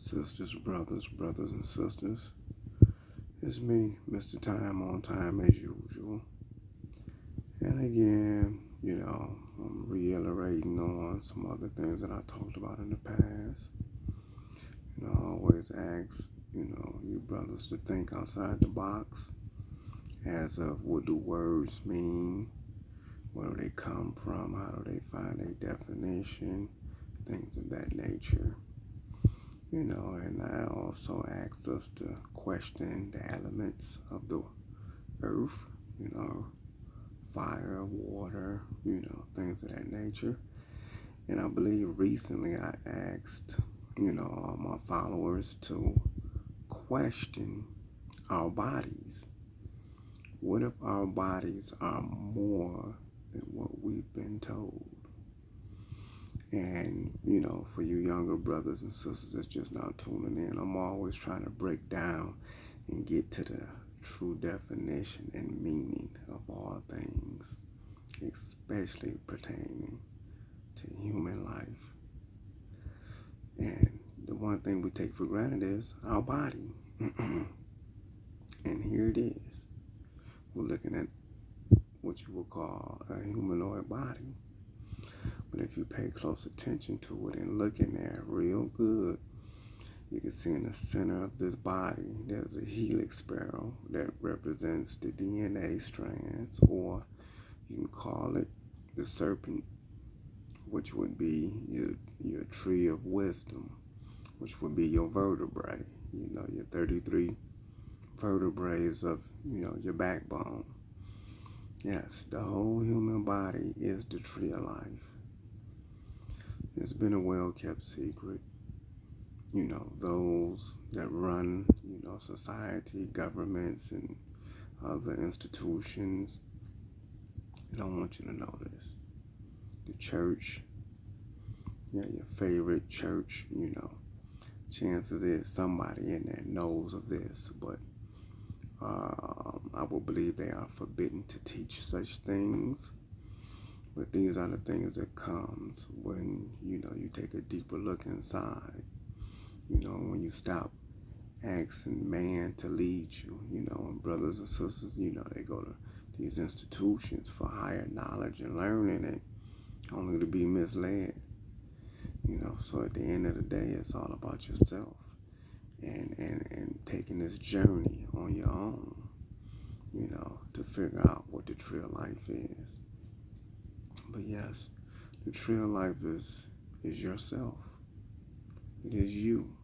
Sisters, brothers and sisters. It's me, Mr. Time on Time as usual. And again, I'm reiterating on some other things that I talked about in the past. I always ask, you brothers to think outside the box as of what do words mean? Where do they come from? How do they find a definition? Things of that nature. And I also ask us to question the elements of the earth, fire, water, things of that nature. And I believe recently I asked, all my followers to question our bodies. What if our bodies are more than what we've been told? And, for you younger brothers and sisters that's just not tuning in, I'm always trying to break down and get to the true definition and meaning of all things, especially pertaining to human life. And the one thing we take for granted is our body. And here it is. We're looking at what you would call a humanoid body. But if you pay close attention to it and look in there real good, you can see in the center of this body, there's a helix spiral that represents the DNA strands, or you can call it the serpent, which would be your tree of wisdom, which would be your vertebrae, your 33 vertebrae of, your backbone. Yes, the whole human body is the tree of life. It's been a well-kept secret. Those that run, society, governments, and other institutions, they don't want you to know this. The church, your favorite church, chances is somebody in there knows of this, but I will believe they are forbidden to teach such things. But these are the things that comes when, you take a deeper look inside. When you stop asking man to lead you, and brothers and sisters, they go to these institutions for higher knowledge and learning, and only to be misled. So at the end of the day, it's all about yourself and taking this journey on your own, to figure out what the tree of life is. But yes, the tree of life is yourself. It is you.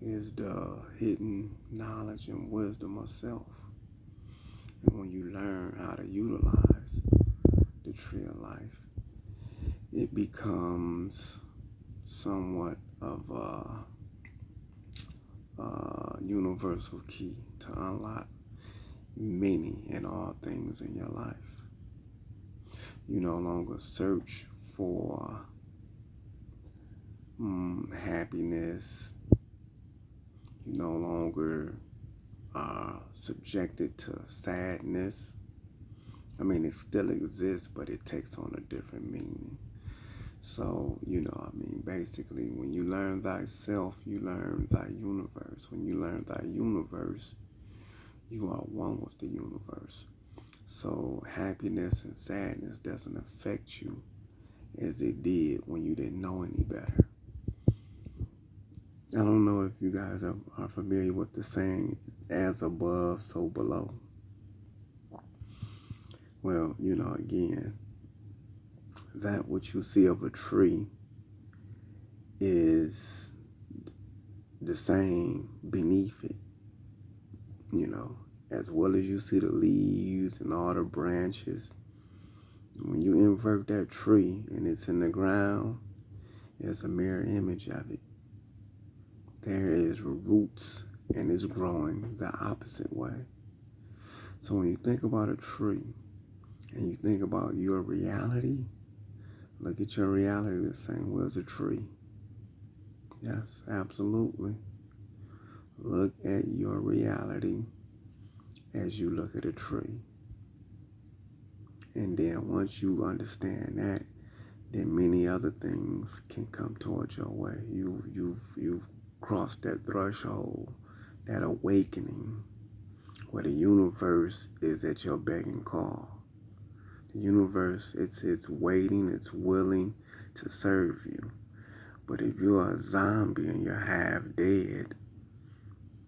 It is the hidden knowledge and wisdom of self. And when you learn how to utilize the tree of life, it becomes somewhat of a universal key to unlock many and all things in your life. You no longer search for happiness. You no longer are subjected to sadness. I mean, it still exists, but it takes on a different meaning. So, basically, when you learn thyself, you learn thy universe. When you learn thy universe, you are one with the universe. So happiness and sadness doesn't affect you as it did when you didn't know any better. I don't know if you guys are familiar with the saying, as above, so below. Well, again, that which you see of a tree is the same beneath it, as well as you see the leaves and all the branches. When you invert that tree and it's in the ground, it's a mirror image of it. There is roots and it's growing the opposite way. So when you think about a tree and you think about your reality, look at your reality the same way as a tree. Yes, absolutely. Look at your reality as you look at a tree. And then once you understand that, then many other things can come towards your way. You've cross that threshold, that awakening, where the universe is at your beck and call. The universe, it's waiting, it's willing to serve you. But if you're a zombie and you're half dead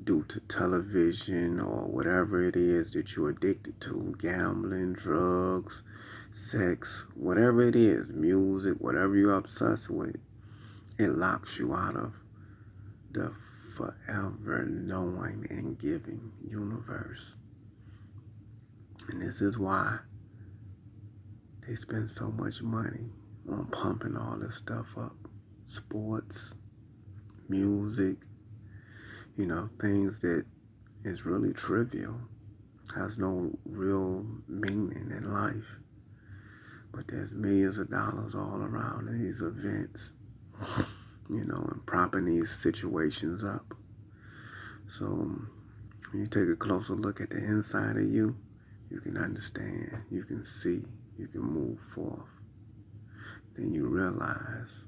due to television or whatever it is that you're addicted to, gambling, drugs, sex, whatever it is, music, whatever you're obsessed with, it locks you out of the forever knowing and giving universe. And this is why they spend so much money on pumping all this stuff up. Sports, music, things that is really trivial, has no real meaning in life. But there's millions of dollars all around these events, and propping these situations up. So when you take a closer look at the inside of you, you can understand, you can see, you can move forth. Then you realize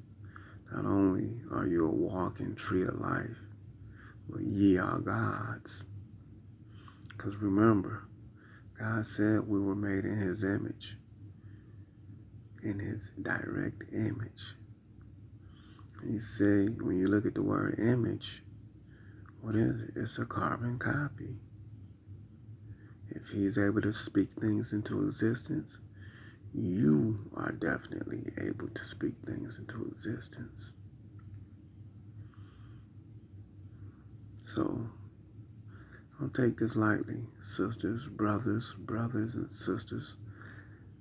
not only are you a walking tree of life, but ye are gods. Because remember, God said we were made in his image, in his direct image. And you say, when you look at the word image, what is it? It's a carbon copy. If he's able to speak things into existence, you are definitely able to speak things into existence. So, don't take this lightly, sisters, brothers and sisters.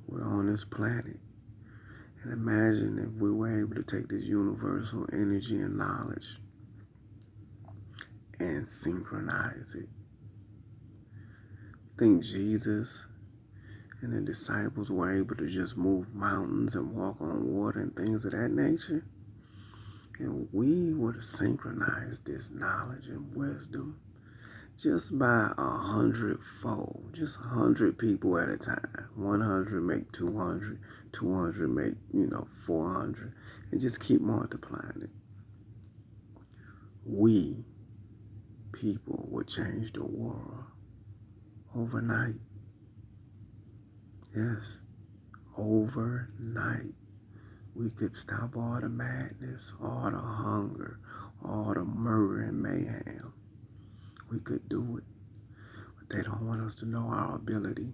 We're on this planet. And imagine if we were able to take this universal energy and knowledge and synchronize it. Think Jesus and the disciples were able to just move mountains and walk on water and things of that nature? And we were to synchronize this knowledge and wisdom just by 100-fold, just 100 people at a time. 100 make 200, 200 make, 400, and just keep multiplying it. We, people, would change the world overnight. Yes, overnight. We could stop all the madness, all the hunger, all the murder and mayhem. We could do it. But they don't want us to know our ability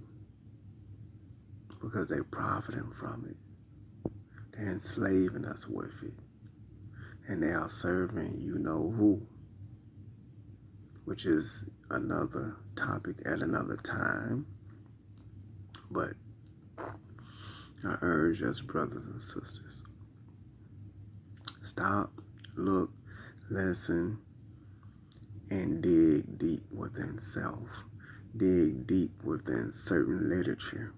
because they're profiting from it. They're enslaving us with it. And they are serving you-know-who, which is another topic at another time. But I urge us, brothers and sisters, stop, look, listen, and dig deep within self. Dig deep within certain literature.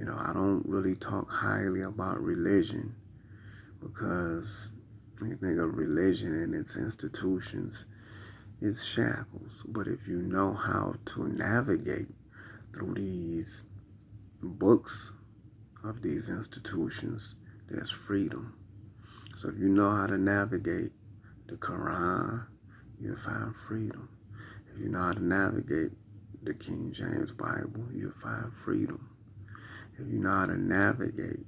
I don't really talk highly about religion because when you think of religion and its institutions, it's shackles. But if you know how to navigate through these books of these institutions, there's freedom. So if you know how to navigate the Quran, you'll find freedom. If you know how to navigate the King James Bible, you'll find freedom. If you know how to navigate,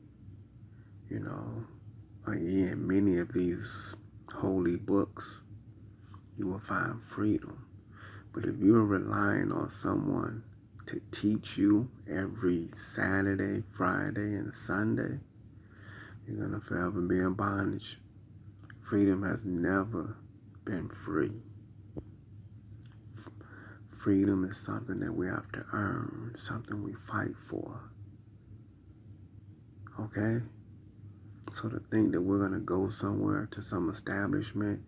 again, many of these holy books, you will find freedom. But if you're relying on someone to teach you every Saturday, Friday, and Sunday, you're going to forever be in bondage. Freedom has never been free. Freedom is something that we have to earn, something we fight for. Okay? So to think that we're going to go somewhere to some establishment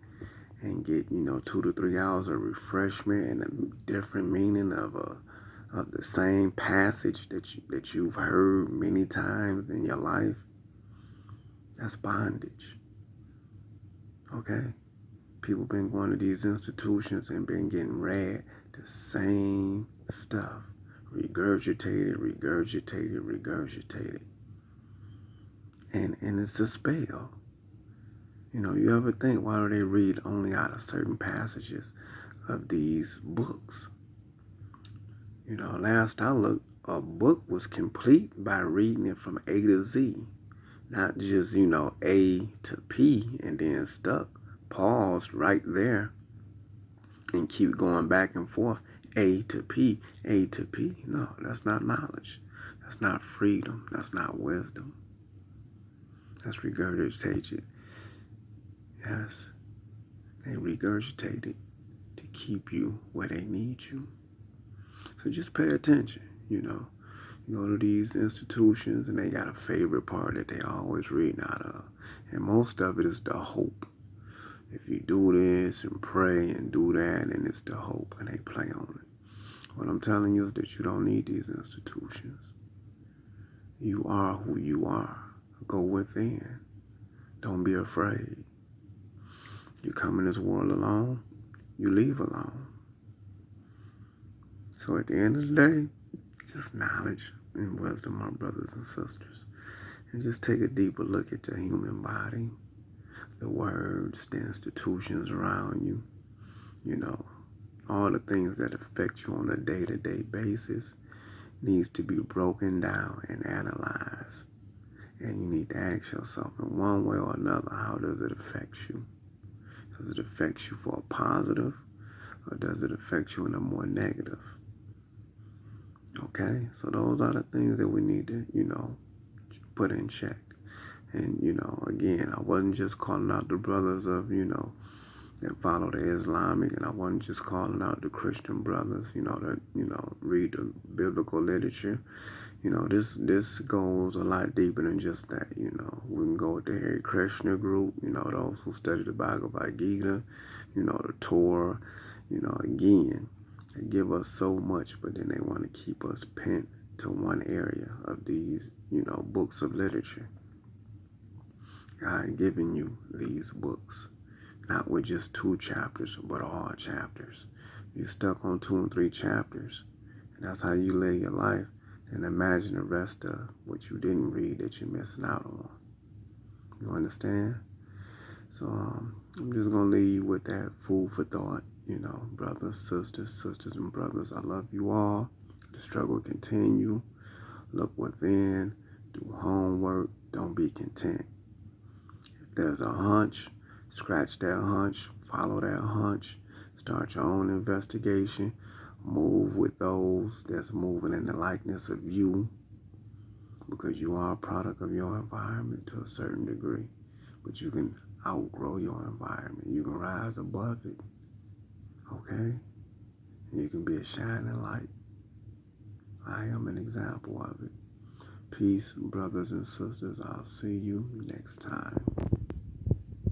and get, 2 to 3 hours of refreshment and a different meaning of the same passage that you've heard many times in your life, that's bondage. Okay? People been going to these institutions and been getting read the same stuff. Regurgitated. And it's a spell. You know, you ever think, why do they read only out of certain passages of these books? You know, last I looked, a book was complete by reading it from A to Z, not just, you know, A to P and then stuck, paused right there and keep going back and forth. A to P, A to P. No, that's not knowledge. That's not freedom. That's not wisdom. That's regurgitated. Yes, they regurgitate it to keep you where they need you. So just pay attention, you know. You go to these institutions and they got a favorite part that they always reading out of. And most of it is the hope. If you do this and pray and do that, and it's the hope, and they play on it. What I'm telling you is that you don't need these institutions. You are who you are. Go within. Don't be afraid. You come in this world alone, you leave alone. So at the end of the day, just knowledge and wisdom, my brothers and sisters. And just take a deeper look at the human body, the words, the institutions around you, you know, all the things that affect you on a day-to-day basis needs to be broken down and analyzed. And you need to ask yourself in one way or another, how does it affect you? Does it affect you for a positive, or does it affect you in a more negative? Okay, so those are the things that we need to, you know, put in check. And, you know, again, I wasn't just calling out the brothers of, you know, that follow the Islamic, and I wasn't just calling out the Christian brothers, you know, that, you know, read the biblical literature. You know, this goes a lot deeper than just that, you know. We can go with the Hare Krishna group, you know, those who study the Bhagavad Gita, you know, the Torah, you know, again, they give us so much, but then they want to keep us pent to one area of these, you know, books of literature. God giving you these books, not with just 2 chapters, but all chapters. You're stuck on 2 and 3 chapters, and that's how you live your life. And imagine the rest of what you didn't read that you're missing out on. You understand? So I'm just going to leave you with that food for thought. You know, brothers, sisters and brothers, I love you all. The struggle continue. Look within. Do homework. Don't be content. If there's a hunch, scratch that hunch. Follow that hunch. Start your own investigation. Move with those that's moving in the likeness of you, because you are a product of your environment to a certain degree. But you can outgrow your environment. You can rise above it. Okay? And you can be a shining light. I am an example of it. Peace, brothers and sisters. I'll see you next time.